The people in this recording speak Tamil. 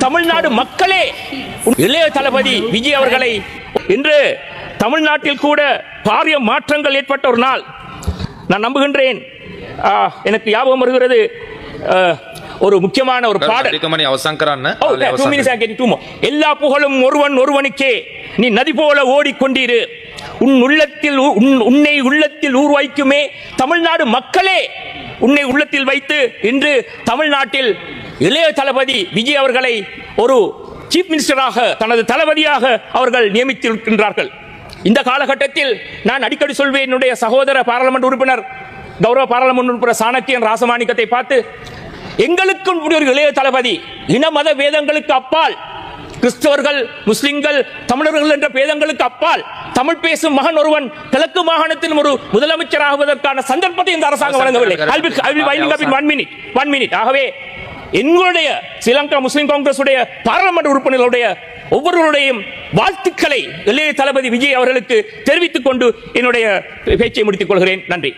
தமிழ்நாடு மக்களே இளைய தளபதி விஜய் அவர்களை இன்று தமிழ்நாட்டில் கூட பாரிய மாற்றங்கள் ஏற்பட்ட ஒரு நாள் நான் நம்புகின்றேன். எனக்கு ஞாபகம் வருகிறது ஒரு முக்கியமான ஒரு பாடல். எல்லா புகழும் ஒருவன் ஒருவனுக்கே, நீ நதி போல ஓடிக்கொண்டீரு, உன்னை உள்ளத்தில் ஊர்வைக்குமே தமிழ்நாடு மக்களே, உன்னை உள்ளத்தில் வைத்து இன்று தமிழ்நாட்டில் இளைய தளபதி விஜய் அவர்களை ஒரு சீஃப் மினிஸ்டராக, தனது தளபதியாக அவர்கள் நியமித்திருக்கின்றார்கள். இந்த காலகட்டத்தில் நான் அடிக்கடி சொல்வேன், என்னுடைய சகோதர பாராளுமன்ற உறுப்பினர், கௌரவ பாராளுமன்ற உறுப்பினர் சாணக்கியன் ராசமாணிக்கத்தை பார்த்து, எங்களுக்கும் ஒரு இளைய தளபதி, இன மத வேதங்களுக்கு அப்பால், கிறிஸ்தவர்கள், முஸ்லிம்கள், தமிழர்கள் என்ற பேதங்களுக்கு அப்பால் தமிழ் பேசும் மகன் ஒருவன் கிழக்கு மாகாணத்தின் ஒரு முதலமைச்சராகுவதற்கான சந்தர்ப்பத்தை இந்த அரசாங்கம் வழங்கவில்லை. ஆகவே எங்களுடைய ஸ்ரீலங்கா முஸ்லிம் காங்கிரஸ் உடைய பாராளுமன்ற உறுப்பினர்களுடைய ஒவ்வொருவருடையும் வாழ்த்துக்களை இளைய தளபதி விஜய் அவர்களுக்கு தெரிவித்துக் கொண்டு என்னுடைய பேச்சை முடித்துக் கொள்கிறேன். நன்றி.